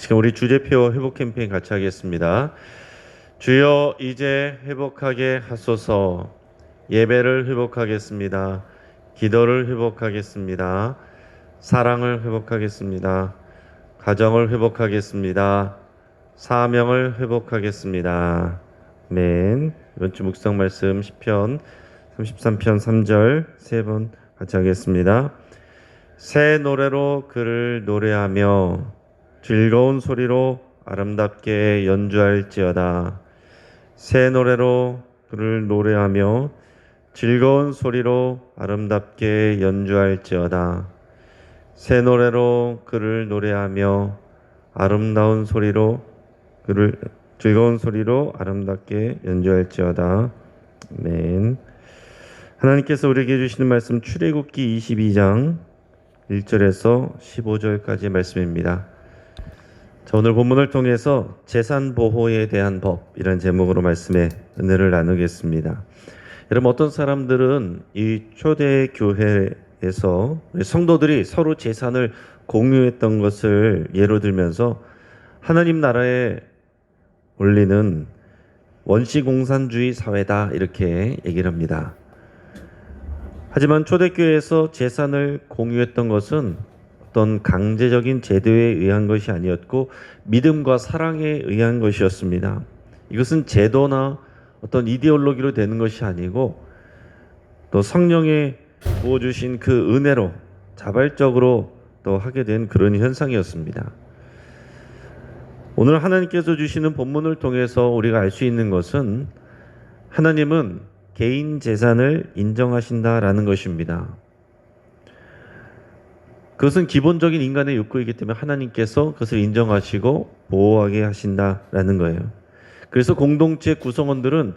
지금 우리 주제표 회복 캠페인 같이 하겠습니다. 주여 이제 회복하게 하소서. 예배를 회복하겠습니다. 기도를 회복하겠습니다. 사랑을 회복하겠습니다. 가정을 회복하겠습니다. 사명을 회복하겠습니다. 아멘. 이번 주 묵상 말씀 시편 33편 3절 세 번 같이 하겠습니다. 새 노래로 그를 노래하며 즐거운 소리로 아름답게 연주할지어다. 새 노래로 그를 노래하며 즐거운 소리로 아름답게 연주할지어다. 새 노래로 그를 노래하며 아름다운 소리로 그를 즐거운 소리로 아름답게 연주할지어다. 아멘. 하나님께서 우리에게 주시는 말씀 출애굽기 22장 1절에서 15절까지의 말씀입니다. 자, 오늘 본문을 통해서 재산 보호에 대한 법이라는 제목으로 말씀의 은혜를 나누겠습니다. 여러분, 어떤 사람들은 이 초대 교회에서 성도들이 서로 재산을 공유했던 것을 예로 들면서 하나님 나라에 올리는 원시공산주의 사회다 이렇게 얘기를 합니다. 하지만 초대교회에서 재산을 공유했던 것은 어떤 강제적인 제도에 의한 것이 아니었고 믿음과 사랑에 의한 것이었습니다. 이것은 제도나 어떤 이데올로기로 되는 것이 아니고 또 성령에 부어주신 그 은혜로 자발적으로 또 하게 된 그런 현상이었습니다. 오늘 하나님께서 주시는 본문을 통해서 우리가 알 수 있는 것은 하나님은 개인 재산을 인정하신다라는 것입니다. 그것은 기본적인 인간의 욕구이기 때문에 하나님께서 그것을 인정하시고 보호하게 하신다라는 거예요. 그래서 공동체 구성원들은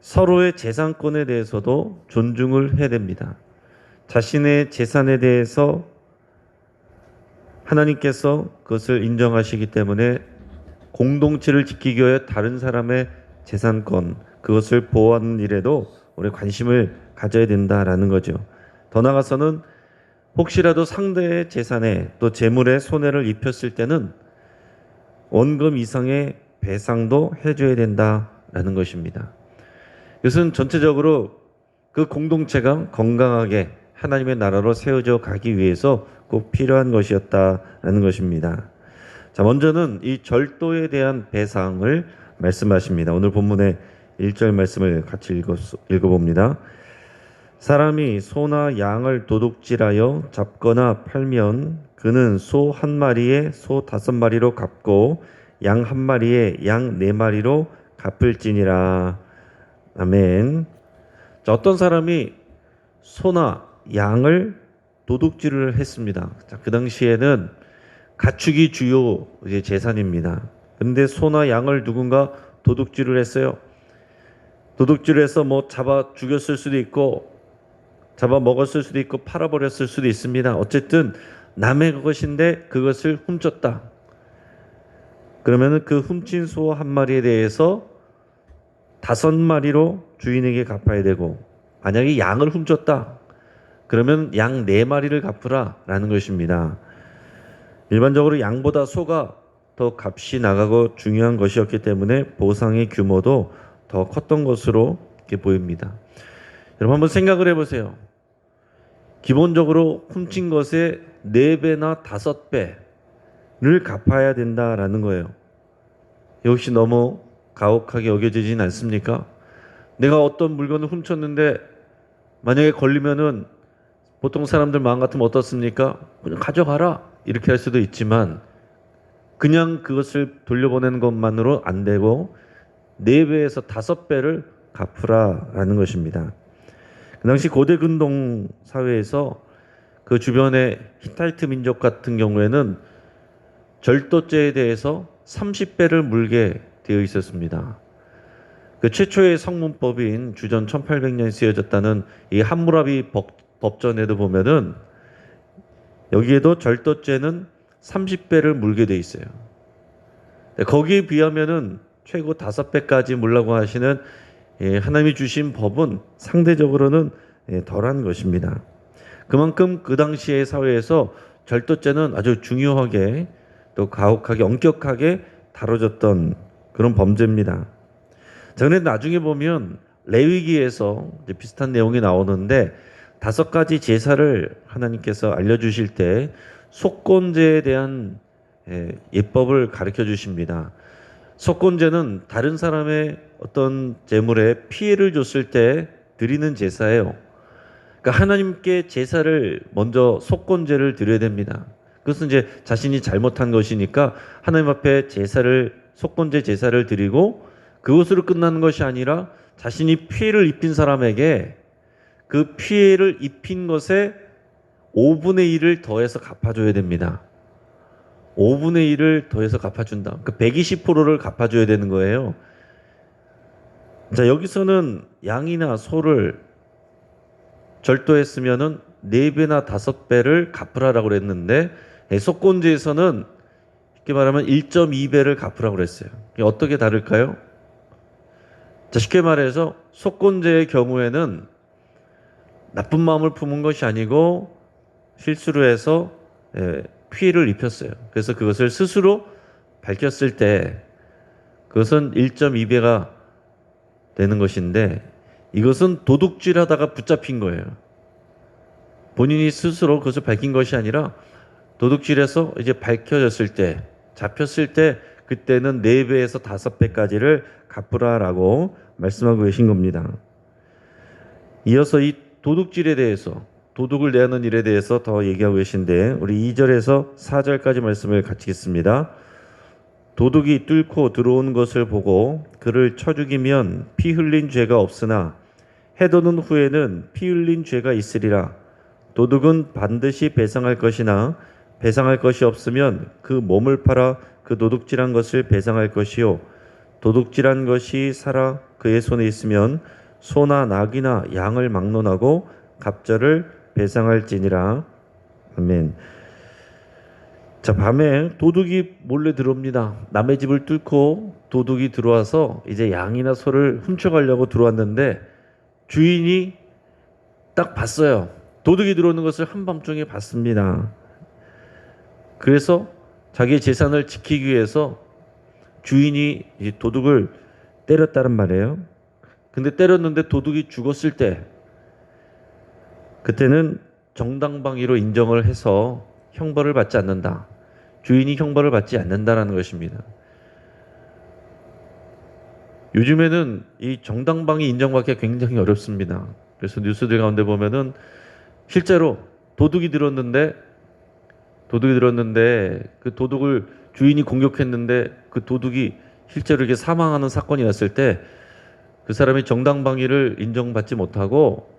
서로의 재산권에 대해서도 존중을 해야 됩니다. 자신의 재산에 대해서 하나님께서 그것을 인정하시기 때문에 공동체를 지키기 위해 다른 사람의 재산권, 그것을 보호하는 일에도 우리 관심을 가져야 된다라는 거죠. 더 나아가서는 혹시라도 상대의 재산에 또 재물에 손해를 입혔을 때는 원금 이상의 배상도 해줘야 된다라는 것입니다. 이것은 전체적으로 그 공동체가 건강하게 하나님의 나라로 세워져 가기 위해서 꼭 필요한 것이었다라는 것입니다. 자, 먼저는 이 절도에 대한 배상을 말씀하십니다. 오늘 본문의 1절 말씀을 같이 읽어봅니다. 사람이 소나 양을 도둑질하여 잡거나 팔면 그는 소 한 마리에 소 5마리로 갚고 양 한 마리에 양 4마리로 갚을지니라. 아멘. 자, 어떤 사람이 소나 양을 도둑질을 했습니다. 자, 그 당시에는 가축이 주요 재산입니다. 그런데 소나 양을 누군가 도둑질을 했어요. 도둑질해서 뭐 잡아 죽였을 수도 있고 잡아 먹었을 수도 있고 팔아버렸을 수도 있습니다. 어쨌든 남의 것인데 그것을 훔쳤다. 그러면 그 훔친 소 한 마리에 대해서 5마리로 주인에게 갚아야 되고, 만약에 양을 훔쳤다 그러면 양 4마리를 갚으라 라는 것입니다. 일반적으로 양보다 소가 더 값이 나가고 중요한 것이었기 때문에 보상의 규모도 더 컸던 것으로 이렇게 보입니다. 여러분, 한번 생각을 해보세요. 기본적으로 훔친 것의 4배나 5배를 갚아야 된다라는 거예요. 역시 너무 가혹하게 여겨지진 않습니까? 내가 어떤 물건을 훔쳤는데 만약에 걸리면은 보통 사람들 마음 같으면 어떻습니까? 그냥 가져가라 이렇게 할 수도 있지만 그냥 그것을 돌려보내는 것만으로 안 되고 4배에서 5배를 갚으라라는 것입니다. 그 당시 고대 근동 사회에서 그 주변의 히타이트 민족 같은 경우에는 절도죄에 대해서 30배를 물게 되어 있었습니다. 그 최초의 성문법인 주전 1800년 쓰여졌다는 이 함무라비 법전에도 보면은 여기에도 절도죄는 30배를 물게 돼 있어요. 거기에 비하면은 최고 5배까지 물라고 하시는 하나님이 주신 법은 상대적으로는 덜한 것입니다. 그만큼 그 당시의 사회에서 절도죄는 아주 중요하게 또 가혹하게 엄격하게 다뤄졌던 그런 범죄입니다. 자, 그런데 나중에 보면 레위기에서 이제 비슷한 내용이 나오는데 5가지 제사를 하나님께서 알려주실 때 속건제에 대한 예법을 가르쳐 주십니다. 속건제는 다른 사람의 어떤 재물에 피해를 줬을 때 드리는 제사예요. 그러니까 하나님께 제사를 먼저 속건제를 드려야 됩니다. 그것은 이제 자신이 잘못한 것이니까 하나님 앞에 속건제 제사를 드리고 그것으로 끝나는 것이 아니라 자신이 피해를 입힌 사람에게 그 피해를 입힌 것에 5분의 1을 더해서 갚아줘야 됩니다. 5분의 1을 더해서 갚아준다. 그 120%를 갚아줘야 되는 거예요. 자, 여기서는 양이나 소를 절도했으면은 4배나 5배를 갚으라라고 그랬는데 속건제에서는 쉽게 말하면 1.2배를 갚으라고 그랬어요. 이게 어떻게 다를까요? 자, 쉽게 말해서 속건제의 경우에는 나쁜 마음을 품은 것이 아니고 실수로 해서 피해를 입혔어요. 그래서 그것을 스스로 밝혔을 때 그것은 1.2배가 되는 것인데 이것은 도둑질하다가 붙잡힌 거예요. 본인이 스스로 그것을 밝힌 것이 아니라 도둑질해서 이제 밝혀졌을 때, 잡혔을 때 그때는 4배에서 5배까지를 갚으라라고 말씀하고 계신 겁니다. 이어서 이 도둑질에 대해서, 도둑을 내하는 일에 대해서 더 얘기하고 계신데 우리 2절에서 4절까지 말씀을 같이 읽습니다. 도둑이 뚫고 들어온 것을 보고 그를 쳐 죽이면 피 흘린 죄가 없으나 해도는 후에는 피 흘린 죄가 있으리라. 도둑은 반드시 배상할 것이나 배상할 것이 없으면 그 몸을 팔아 그 도둑질한 것을 배상할 것이요. 도둑질한 것이 살아 그의 손에 있으면 소나 낙이나 양을 막론하고 갑절을 배상할지니라. 아멘. 자, 밤에 도둑이 몰래 들어옵니다. 남의 집을 뚫고 도둑이 들어와서 이제 양이나 소를 훔쳐가려고 들어왔는데 주인이 딱 봤어요. 도둑이 들어오는 것을 한밤중에 봤습니다. 그래서 자기의 재산을 지키기 위해서 주인이 이 도둑을 때렸다는 말이에요. 근데 때렸는데 도둑이 죽었을 때 그때는 정당방위로 인정을 해서 형벌을 받지 않는다. 주인이 형벌을 받지 않는다라는 것입니다. 요즘에는 이 정당방위 인정받기가 굉장히 어렵습니다. 그래서 뉴스들 가운데 보면은 실제로 도둑이 들었는데 그 도둑을 주인이 공격했는데 그 도둑이 실제로 이렇게 사망하는 사건이 났을 때 그 사람이 정당방위를 인정받지 못하고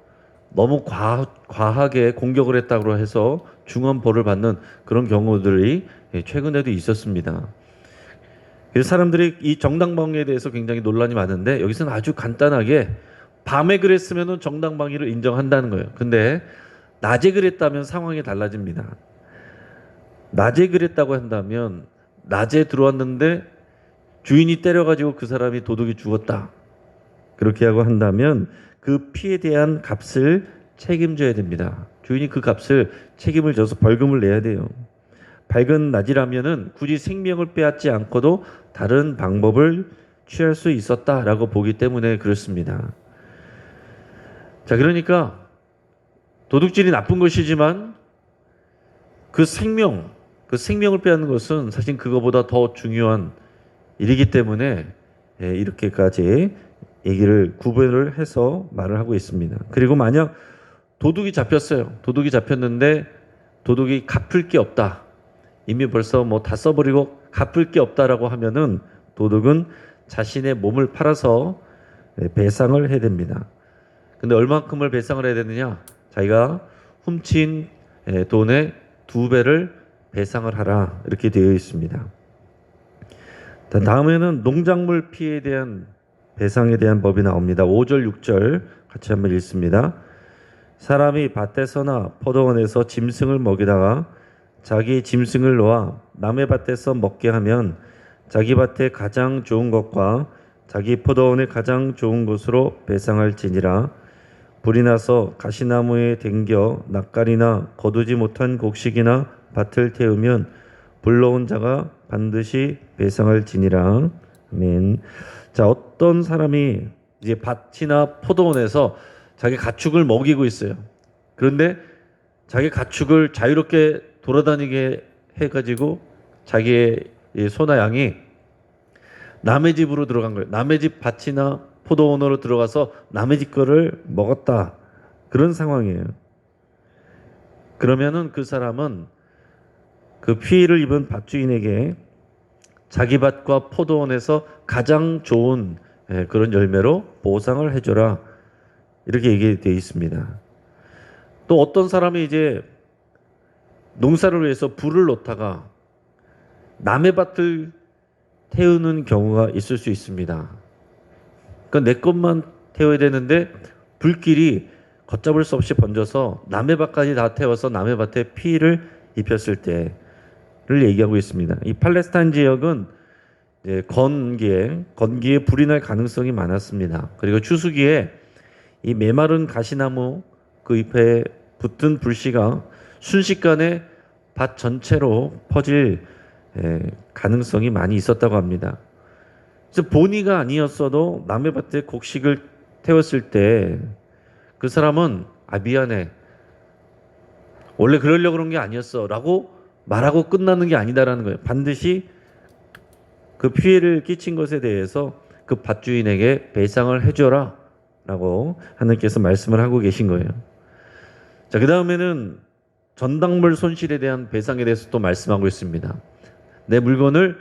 너무 과하게 공격을 했다고 해서 중형벌을 받는 그런 경우들이 최근에도 있었습니다. 그래서 사람들이 이 정당방위에 대해서 굉장히 논란이 많은데 여기서는 아주 간단하게 밤에 그랬으면 정당방위를 인정한다는 거예요. 근데 낮에 그랬다면 상황이 달라집니다. 낮에 그랬다고 한다면 낮에 들어왔는데 주인이 때려가지고 그 사람이 도둑이 죽었다. 그렇게 하고 한다면 그 피해에 대한 값을 책임져야 됩니다. 주인이 그 값을 책임을 져서 벌금을 내야 돼요. 밝은 낮이라면은 굳이 생명을 빼앗지 않고도 다른 방법을 취할 수 있었다라고 보기 때문에 그렇습니다. 자, 그러니까 도둑질이 나쁜 것이지만 그 생명을 빼앗는 것은 사실 그거보다 더 중요한 일이기 때문에 이렇게까지 얘기를 구별을 해서 말을 하고 있습니다. 그리고 만약 도둑이 잡혔어요. 도둑이 잡혔는데 도둑이 갚을 게 없다. 이미 벌써 뭐 다 써버리고 갚을 게 없다라고 하면은 도둑은 자신의 몸을 팔아서 배상을 해야 됩니다. 근데 얼마큼을 배상을 해야 되느냐? 자기가 훔친 돈의 2배를 배상을 하라 이렇게 되어 있습니다. 다음에는 농작물 피해에 대한 배상에 대한 법이 나옵니다. 5절 6절 같이 한번 읽습니다. 사람이 밭에서나 포도원에서 짐승을 먹이다가 자기 짐승을 놓아 남의 밭에서 먹게 하면 자기 밭에 가장 좋은 것과 자기 포도원의 가장 좋은 것으로 배상할지니라. 불이 나서 가시나무에 댕겨 낯가리나 거두지 못한 곡식이나 밭을 태우면 불러온 자가 반드시 배상할 지니라. 아멘. 자, 어떤 사람이 이제 밭이나 포도원에서 자기 가축을 먹이고 있어요. 그런데 자기 가축을 자유롭게 돌아다니게 해가지고 자기의 이 소나 양이 남의 집으로 들어간 거예요. 남의 집 밭이나 포도원으로 들어가서 남의 집 거를 먹었다. 그런 상황이에요. 그러면은 그 사람은 그 피해를 입은 밭주인에게 자기 밭과 포도원에서 가장 좋은 그런 열매로 보상을 해줘라. 이렇게 얘기되어 있습니다. 또 어떤 사람이 이제 농사를 위해서 불을 놓다가 남의 밭을 태우는 경우가 있을 수 있습니다. 그러니까 내 것만 태워야 되는데 불길이 걷잡을 수 없이 번져서 남의 밭까지 다 태워서 남의 밭에 피해를 입혔을 때를 얘기하고 있습니다. 이 팔레스타인 지역은 이제 건기에 불이 날 가능성이 많았습니다. 그리고 추수기에 이 메마른 가시나무 그 잎에 붙은 불씨가 순식간에 밭 전체로 퍼질 가능성이 많이 있었다고 합니다. 그래서 본의가 아니었어도 남의 밭에 곡식을 태웠을 때 그 사람은 미안해. 원래 그러려고 그런 게 아니었어. 라고 말하고 끝나는 게 아니다라는 거예요. 반드시 그 피해를 끼친 것에 대해서 그 밭주인에게 배상을 해줘라. 라고 하나님께서 말씀을 하고 계신 거예요. 자, 그 다음에는 전당물 손실에 대한 배상에 대해서 또 말씀하고 있습니다. 내 물건을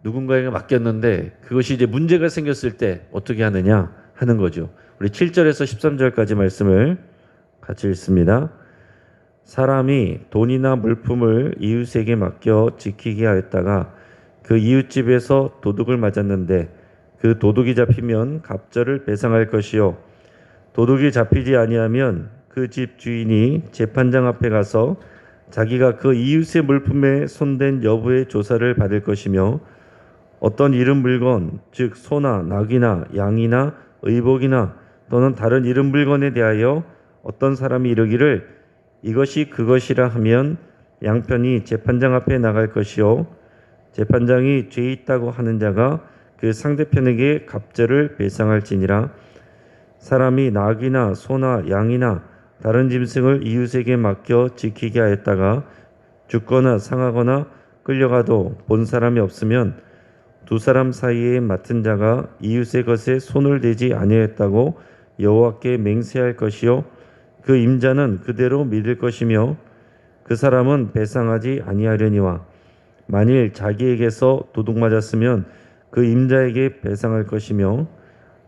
누군가에게 맡겼는데 그것이 이제 문제가 생겼을 때 어떻게 하느냐 하는 거죠. 우리 7절에서 13절까지 말씀을 같이 읽습니다. 사람이 돈이나 물품을 이웃에게 맡겨 지키게 하였다가 그 이웃집에서 도둑을 맞았는데 그 도둑이 잡히면 갑절을 배상할 것이요 도둑이 잡히지 아니하면 그 집 주인이 재판장 앞에 가서 자기가 그 이웃의 물품에 손댄 여부의 조사를 받을 것이며 어떤 잃은 물건 즉 소나 낙이나 양이나 의복이나 또는 다른 잃은 물건에 대하여 어떤 사람이 이르기를 이것이 그것이라 하면 양편이 재판장 앞에 나갈 것이요 재판장이 죄 있다고 하는 자가 그 상대편에게 갑절을 배상할지니라. 사람이 낙이나 소나 양이나 다른 짐승을 이웃에게 맡겨 지키게 하였다가 죽거나 상하거나 끌려가도 본 사람이 없으면 두 사람 사이에 맡은 자가 이웃의 것에 손을 대지 아니하였다고 여호와께 맹세할 것이요 그 임자는 그대로 믿을 것이며 그 사람은 배상하지 아니하려니와 만일 자기에게서 도둑 맞았으면 그 임자에게 배상할 것이며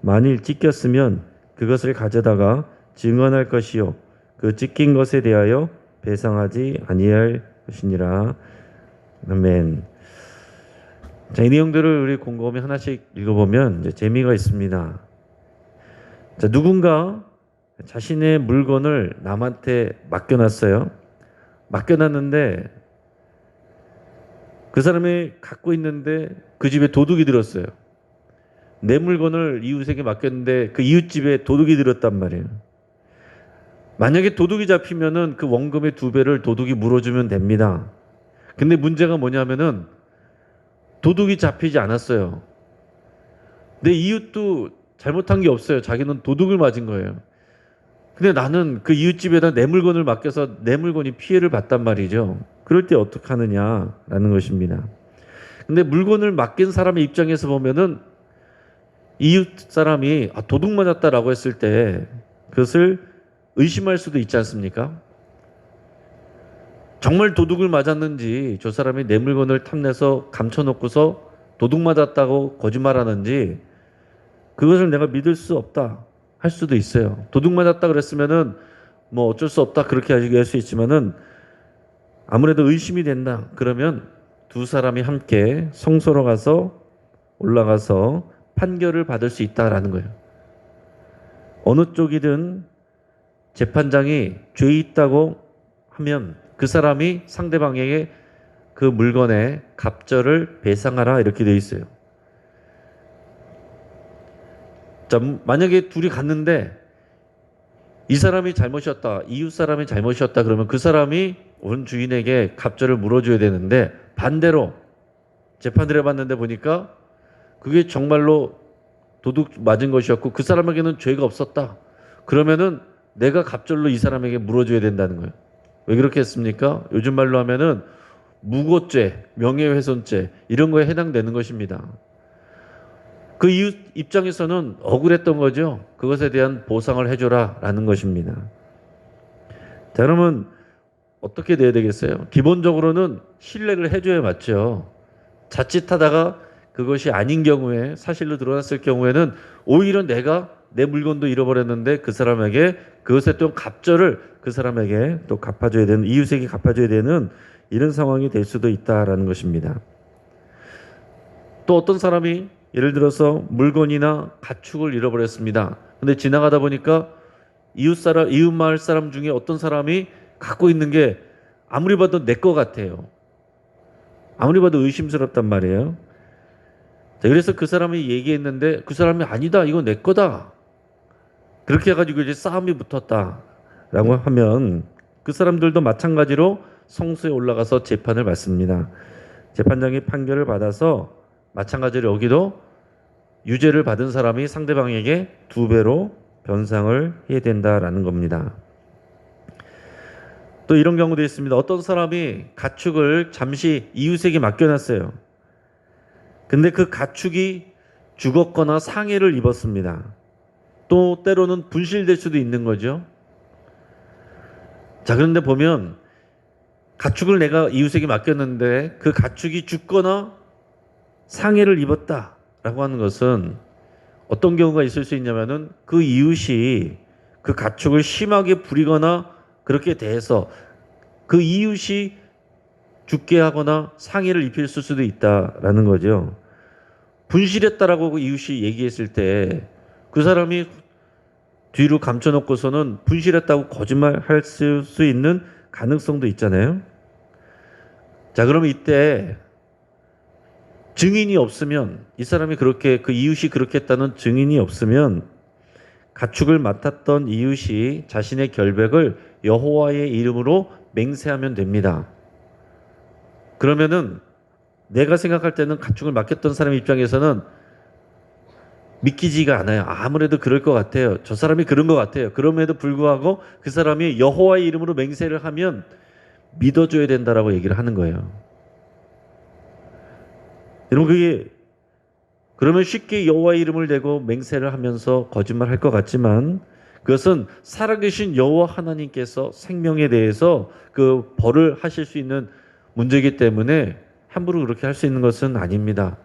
만일 찢겼으면 그것을 가져다가 증언할 것이요 그 찢긴 것에 대하여 배상하지 아니할 것이니라. 아멘. 자, 이 내용들을 우리 곰곰이 하나씩 읽어보면 이제 재미가 있습니다. 자, 누군가 자신의 물건을 남한테 맡겨놨어요. 맡겨놨는데 그 사람이 갖고 있는데 그 집에 도둑이 들었어요. 내 물건을 이웃에게 맡겼는데 그 이웃집에 도둑이 들었단 말이에요. 만약에 도둑이 잡히면은 그 원금의 2배를 도둑이 물어주면 됩니다. 근데 문제가 뭐냐면은 도둑이 잡히지 않았어요. 내 이웃도 잘못한 게 없어요. 자기는 도둑을 맞은 거예요. 근데 나는 그 이웃집에다 내 물건을 맡겨서 내 물건이 피해를 봤단 말이죠. 그럴 때 어떻게 하느냐라는 것입니다. 근데 물건을 맡긴 사람의 입장에서 보면은 이웃 사람이 도둑 맞았다라고 했을 때 그것을 의심할 수도 있지 않습니까? 정말 도둑을 맞았는지 저 사람이 내 물건을 탐내서 감춰놓고서 도둑 맞았다고 거짓말하는지 그것을 내가 믿을 수 없다 할 수도 있어요. 도둑 맞았다 그랬으면은 뭐 어쩔 수 없다 그렇게 할 수 있지만은 아무래도 의심이 된다 그러면 두 사람이 함께 성소로 가서 올라가서 판결을 받을 수 있다라는 거예요. 어느 쪽이든 재판장이 죄 있다고 하면 그 사람이 상대방에게 그 물건의 갑절을 배상하라 이렇게 되어 있어요. 자, 만약에 둘이 갔는데 이 사람이 잘못이었다, 이웃 사람이 잘못이었다 그러면 그 사람이 원 주인에게 갑절을 물어줘야 되는데 반대로 재판을 해봤는데 보니까 그게 정말로 도둑 맞은 것이었고 그 사람에게는 죄가 없었다. 그러면은 내가 갑절로 이 사람에게 물어줘야 된다는 거예요. 왜 그렇게 했습니까? 요즘 말로 하면은 무고죄, 명예훼손죄 이런 거에 해당되는 것입니다. 그 이웃 입장에서는 억울했던 거죠. 그것에 대한 보상을 해줘라라는 것입니다. 자, 그러면 어떻게 돼야 되겠어요? 기본적으로는 신뢰를 해줘야 맞죠. 자칫하다가 그것이 아닌 경우에 사실로 드러났을 경우에는 오히려 내가 내 물건도 잃어버렸는데 그 사람에게 그것에 또 갑절을 그 사람에게 또 갚아줘야 되는 이웃에게 갚아줘야 되는 이런 상황이 될 수도 있다라는 것입니다. 또 어떤 사람이 예를 들어서 물건이나 가축을 잃어버렸습니다. 근데 지나가다 보니까 이웃 마을 사람 중에 어떤 사람이 갖고 있는 게 아무리 봐도 내 거 같아요. 아무리 봐도 의심스럽단 말이에요. 자, 그래서 그 사람이 얘기했는데 그 사람이 아니다, 이거 내 거다. 그렇게 해가지고 이제 싸움이 붙었다라고 하면 그 사람들도 마찬가지로 성수에 올라가서 재판을 받습니다. 재판장이 판결을 받아서 마찬가지로 여기도 유죄를 받은 사람이 상대방에게 2배로 변상을 해야 된다라는 겁니다. 또 이런 경우도 있습니다. 어떤 사람이 가축을 잠시 이웃에게 맡겨놨어요. 근데 그 가축이 죽었거나 상해를 입었습니다. 또 때로는 분실될 수도 있는 거죠. 자, 그런데 보면 가축을 내가 이웃에게 맡겼는데 그 가축이 죽거나 상해를 입었다라고 하는 것은 어떤 경우가 있을 수 있냐면은 그 이웃이 그 가축을 심하게 부리거나 그렇게 대해서 그 이웃이 죽게 하거나 상해를 입힐 수도 있다라는 거죠. 분실했다라고 그 이웃이 얘기했을 때 그 사람이 뒤로 감춰놓고서는 분실했다고 거짓말할 수 있는 가능성도 있잖아요. 자, 그러면 이때 증인이 없으면 이 사람이 그렇게 그 이웃이 그렇게 했다는 증인이 없으면 가축을 맡았던 이웃이 자신의 결백을 여호와의 이름으로 맹세하면 됩니다. 그러면은 내가 생각할 때는 가축을 맡겼던 사람 입장에서는 믿기지가 않아요. 아무래도 그럴 것 같아요. 저 사람이 그런 것 같아요. 그럼에도 불구하고 그 사람이 여호와의 이름으로 맹세를 하면 믿어줘야 된다라고 얘기를 하는 거예요. 여러분, 그게 그러면 쉽게 여호와의 이름을 대고 맹세를 하면서 거짓말할 것 같지만 그것은 살아계신 여호와 하나님께서 생명에 대해서 그 벌을 하실 수 있는 문제이기 때문에 함부로 그렇게 할 수 있는 것은 아닙니다.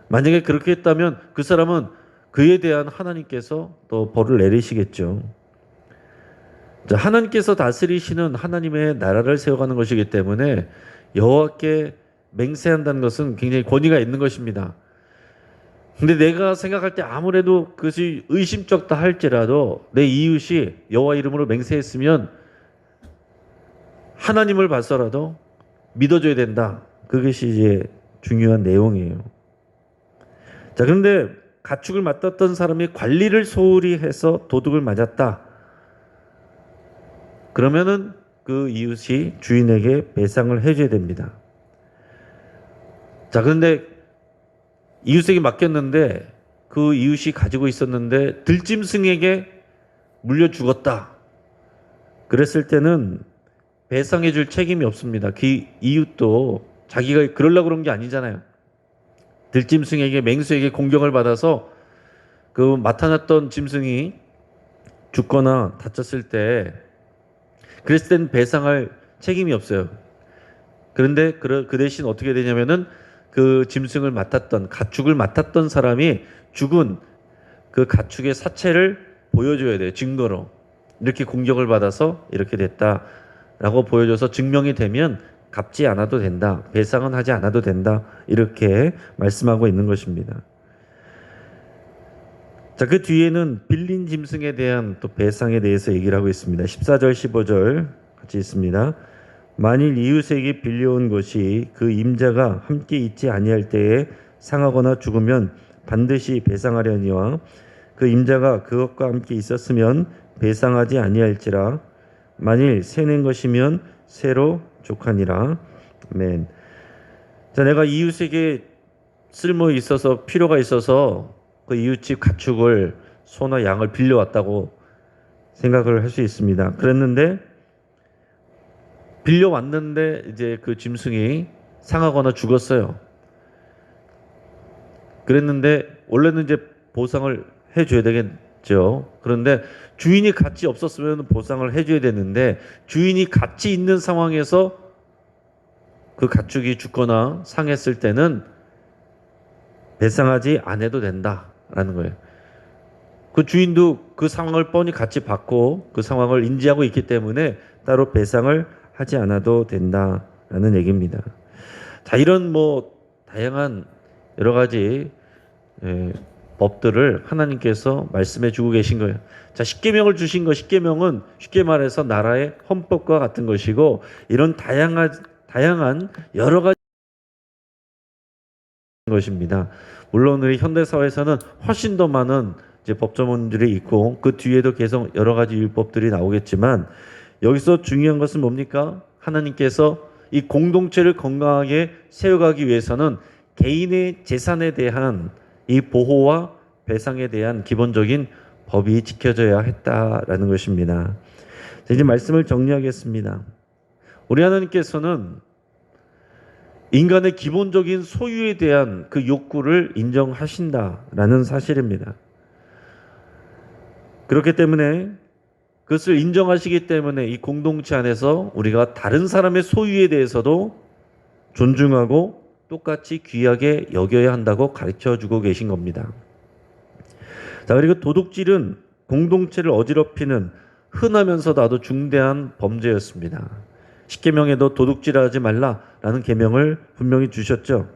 만약에 그렇게 했다면 그 사람은 그에 대한 하나님께서 또 벌을 내리시겠죠. 자, 하나님께서 다스리시는 하나님의 나라를 세워가는 것이기 때문에 여호와께 맹세한다는 것은 굉장히 권위가 있는 것입니다. 근데 내가 생각할 때 아무래도 그것이 의심쩍다 할지라도 내 이웃이 여호와 이름으로 맹세했으면 하나님을 봐서라도 믿어줘야 된다. 그것이 이제 중요한 내용이에요. 자, 그런데 가축을 맡았던 사람이 관리를 소홀히 해서 도둑을 맞았다. 그러면은 그 이웃이 주인에게 배상을 해줘야 됩니다. 자, 그런데 이웃에게 맡겼는데 그 이웃이 가지고 있었는데 들짐승에게 물려 죽었다. 그랬을 때는 배상해 줄 책임이 없습니다. 그 이웃도 자기가 그러려고 그런 게 아니잖아요. 들짐승에게 맹수에게 공격을 받아서 그 맡아놨던 짐승이 죽거나 다쳤을 때 그랬을 땐 배상할 책임이 없어요. 그런데 그 대신 어떻게 되냐면은 그 짐승을 맡았던 가축을 맡았던 사람이 죽은 그 가축의 사체를 보여줘야 돼요. 증거로. 이렇게 공격을 받아서 이렇게 됐다라고 보여줘서 증명이 되면 갚지 않아도 된다. 배상은 하지 않아도 된다. 이렇게 말씀하고 있는 것입니다. 자, 그 뒤에는 빌린 짐승에 대한 또 배상에 대해서 얘기를 하고 있습니다. 14절 15절 같이 있습니다. 만일 이웃에게 빌려온 것이 그 임자가 함께 있지 아니할 때에 상하거나 죽으면 반드시 배상하려니와 그 임자가 그것과 함께 있었으면 배상하지 아니할지라 만일 새낸 것이면 새로 족하니라. 아멘. 자, 내가 이웃에게 쓸모 있어서 필요가 있어서 그 이웃집 가축을 소나 양을 빌려왔다고 생각을 할 수 있습니다. 그랬는데 빌려왔는데 이제 그 짐승이 상하거나 죽었어요. 그랬는데 원래는 이제 보상을 해줘야 되겠죠. 그런데 주인이 같이 없었으면 보상을 해줘야 되는데 주인이 같이 있는 상황에서 그 가축이 죽거나 상했을 때는 배상하지 않아도 된다라는 거예요. 그 주인도 그 상황을 뻔히 같이 봤고 그 상황을 인지하고 있기 때문에 따로 배상을 하지 않아도 된다라는 얘기입니다. 자, 이런 뭐 다양한 여러 가지 법들을 하나님께서 말씀해 주고 계신 거예요. 자, 십계명을 주신 거, 십계명은 쉽게 말해서 나라의 헌법과 같은 것이고 이런 다양한 여러 가지 것입니다. 물론 우리 현대 사회에서는 훨씬 더 많은 이제 법조문들이 있고 그 뒤에도 계속 여러 가지 율법들이 나오겠지만 여기서 중요한 것은 뭡니까? 하나님께서 이 공동체를 건강하게 세워가기 위해서는 개인의 재산에 대한 이 보호와 배상에 대한 기본적인 법이 지켜져야 했다라는 것입니다. 이제 말씀을 정리하겠습니다. 우리 하나님께서는 인간의 기본적인 소유에 대한 그 욕구를 인정하신다라는 사실입니다. 그렇기 때문에 그것을 인정하시기 때문에 이 공동체 안에서 우리가 다른 사람의 소유에 대해서도 존중하고 똑같이 귀하게 여겨야 한다고 가르쳐 주고 계신 겁니다. 자, 그리고 도둑질은 공동체를 어지럽히는 흔하면서도 아주 중대한 범죄였습니다. 십계명에도 도둑질하지 말라라는 계명을 분명히 주셨죠.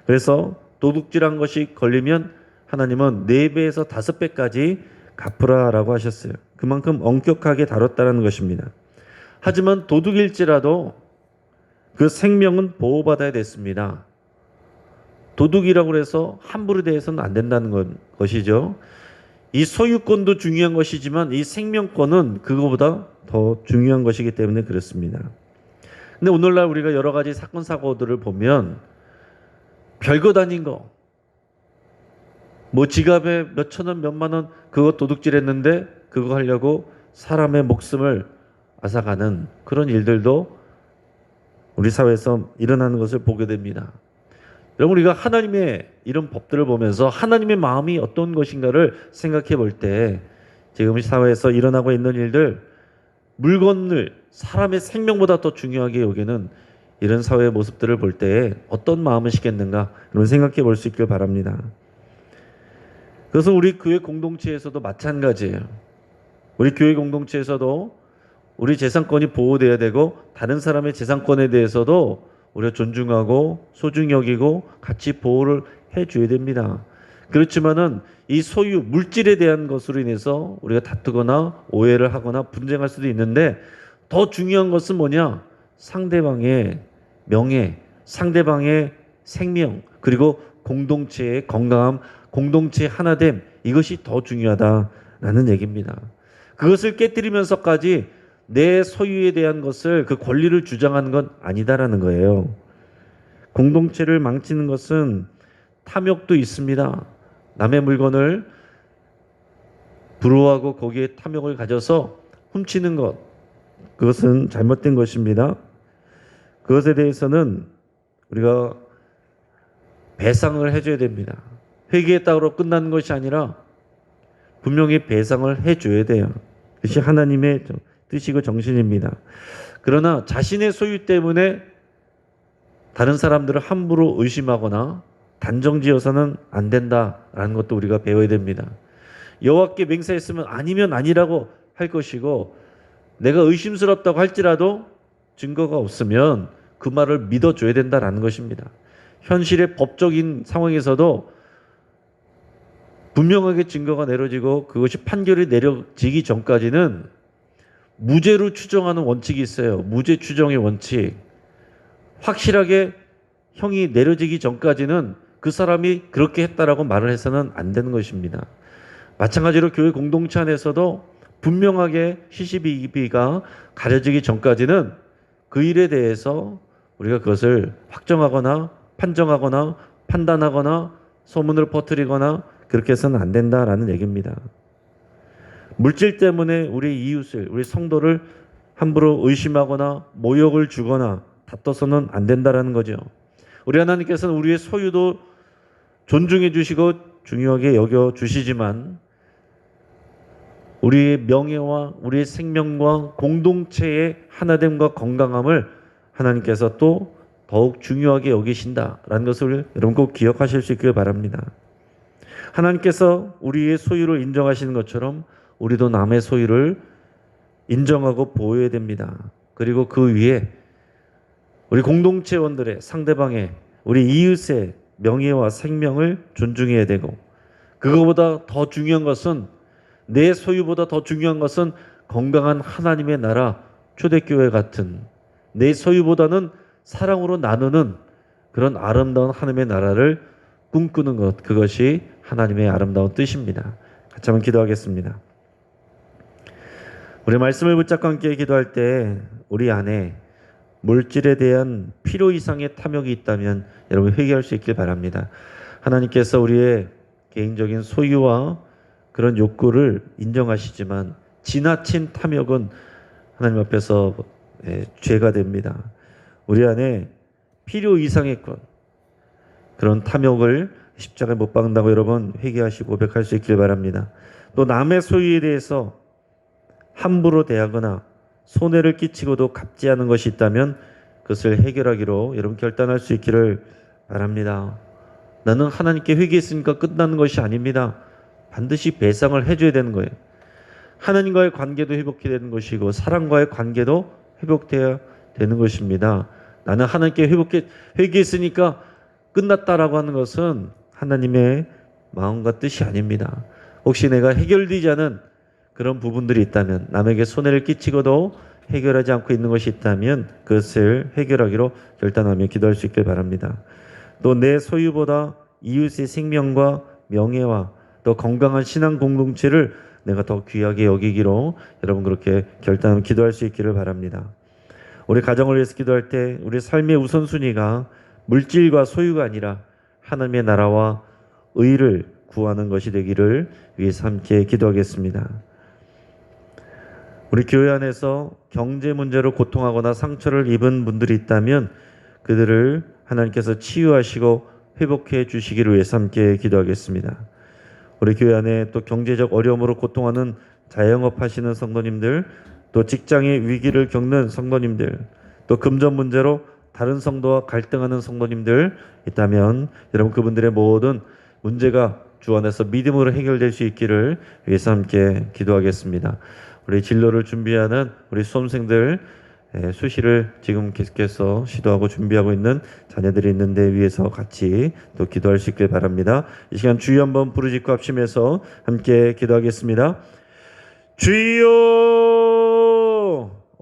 그래서 도둑질한 것이 걸리면 하나님은 4배에서 5배까지 갚으라라고 하셨어요. 그만큼 엄격하게 다뤘다는 것입니다. 하지만 도둑일지라도 그 생명은 보호받아야 됐습니다. 도둑이라고 해서 함부로 대해서는 안 된다는 것이죠. 이 소유권도 중요한 것이지만 이 생명권은 그거보다 더 중요한 것이기 때문에 그렇습니다. 근데 오늘날 우리가 여러 가지 사건 사고들을 보면 별것 아닌 거, 뭐 지갑에 몇천 원, 몇만 원 그거 도둑질했는데 그거 하려고 사람의 목숨을 앗아가는 그런 일들도 우리 사회에서 일어나는 것을 보게 됩니다. 여러분, 우리가 하나님의 이런 법들을 보면서 하나님의 마음이 어떤 것인가를 생각해 볼 때 지금 사회에서 일어나고 있는 일들, 물건을 사람의 생명보다 더 중요하게 여기는 이런 사회의 모습들을 볼 때 어떤 마음이시겠는가 그런 생각해 볼 수 있길 바랍니다. 그것은 우리 교회 공동체에서도 마찬가지예요. 우리 교회 공동체에서도 우리 재산권이 보호돼야 되고 다른 사람의 재산권에 대해서도 우리가 존중하고 소중히 여기고 같이 보호를 해줘야 됩니다. 그렇지만은 이 소유 물질에 대한 것으로 인해서 우리가 다투거나 오해를 하거나 분쟁할 수도 있는데 더 중요한 것은 뭐냐? 상대방의 명예, 상대방의 생명, 그리고 공동체의 건강함, 공동체의 하나됨, 이것이 더 중요하다라는 얘기입니다. 그것을 깨뜨리면서까지 내 소유에 대한 것을 그 권리를 주장하는 건 아니다라는 거예요. 공동체를 망치는 것은 탐욕도 있습니다. 남의 물건을 부러워하고 거기에 탐욕을 가져서 훔치는 것, 그것은 잘못된 것입니다. 그것에 대해서는 우리가 배상을 해줘야 됩니다. 회개했다고 끝나는 것이 아니라 분명히 배상을 해줘야 돼요. 그것이 하나님의 뜻이고 정신입니다. 그러나 자신의 소유 때문에 다른 사람들을 함부로 의심하거나 단정지어서는 안 된다라는 것도 우리가 배워야 됩니다. 여호와께 맹세했으면 아니면 아니라고 할 것이고 내가 의심스럽다고 할지라도 증거가 없으면 그 말을 믿어줘야 된다라는 것입니다. 현실의 법적인 상황에서도 분명하게 증거가 내려지고 그것이 판결이 내려지기 전까지는 무죄로 추정하는 원칙이 있어요. 무죄 추정의 원칙. 확실하게 형이 내려지기 전까지는 그 사람이 그렇게 했다라고 말을 해서는 안 되는 것입니다. 마찬가지로 교회 공동체 안에서도 분명하게 시시비비가 가려지기 전까지는 그 일에 대해서 우리가 그것을 확정하거나 판정하거나 판단하거나 소문을 퍼뜨리거나 그렇게 해서는 안 된다라는 얘기입니다. 물질 때문에 우리 이웃을, 우리 성도를 함부로 의심하거나 모욕을 주거나 다퉈서는 안 된다라는 거죠. 우리 하나님께서는 우리의 소유도 존중해 주시고 중요하게 여겨 주시지만 우리의 명예와 우리의 생명과 공동체의 하나됨과 건강함을 하나님께서 또 더욱 중요하게 여기신다라는 것을 여러분 꼭 기억하실 수 있길 바랍니다. 하나님께서 우리의 소유를 인정하시는 것처럼 우리도 남의 소유를 인정하고 보호해야 됩니다. 그리고 그 위에 우리 공동체원들의 상대방의 우리 이웃의 명예와 생명을 존중해야 되고 그거보다 더 중요한 것은 내 소유보다 더 중요한 것은 건강한 하나님의 나라 초대교회 같은 내 소유보다는 사랑으로 나누는 그런 아름다운 하나님의 나라를 꿈꾸는 것 그것이 하나님의 아름다운 뜻입니다. 같이 한번 기도하겠습니다. 우리 말씀을 붙잡고 함께 기도할 때 우리 안에 물질에 대한 필요 이상의 탐욕이 있다면 여러분 회개할 수 있길 바랍니다. 하나님께서 우리의 개인적인 소유와 그런 욕구를 인정하시지만 지나친 탐욕은 하나님 앞에서 죄가 됩니다. 우리 안에 필요 이상의 것 그런 탐욕을 십자가에 못 박는다고 여러분 회개하시고 고백할 수 있길 바랍니다. 또 남의 소유에 대해서 함부로 대하거나 손해를 끼치고도 갚지 않은 것이 있다면 그것을 해결하기로 여러분 결단할 수 있기를 바랍니다. 나는 하나님께 회개했으니까 끝나는 것이 아닙니다. 반드시 배상을 해줘야 되는 거예요. 하나님과의 관계도 회복해야 되는 것이고 사람과의 관계도 회복돼야 되는 것입니다. 나는 하나님께 회개했으니까 끝났다라고 하는 것은 하나님의 마음과 뜻이 아닙니다. 혹시 내가 해결되지 않은 그런 부분들이 있다면 남에게 손해를 끼치고도 해결하지 않고 있는 것이 있다면 그것을 해결하기로 결단하며 기도할 수 있길 바랍니다. 또 내 소유보다 이웃의 생명과 명예와 또 건강한 신앙 공동체를 내가 더 귀하게 여기기로 여러분 그렇게 결단하며 기도할 수 있기를 바랍니다. 우리 가정을 위해서 기도할 때 우리 삶의 우선순위가 물질과 소유가 아니라 하나님의 나라와 의를 구하는 것이 되기를 위해서 함께 기도하겠습니다. 우리 교회 안에서 경제 문제로 고통하거나 상처를 입은 분들이 있다면 그들을 하나님께서 치유하시고 회복해 주시기를 위해서 함께 기도하겠습니다. 우리 교회 안에 또 경제적 어려움으로 고통하는 자영업 하시는 성도님들, 또 직장의 위기를 겪는 성도님들, 또 금전 문제로 다른 성도와 갈등하는 성도님들 있다면 여러분 그분들의 모든 문제가 주 안에서 믿음으로 해결될 수 있기를 위해서 함께 기도하겠습니다. 우리 진로를 준비하는 우리 수험생들 수시를 지금 계속해서 시도하고 준비하고 있는 자녀들이 있는데 위해서 같이 또 기도할 수 있길 바랍니다. 이 시간 주여 한번 부르짖고 합심해서 함께 기도하겠습니다. 주여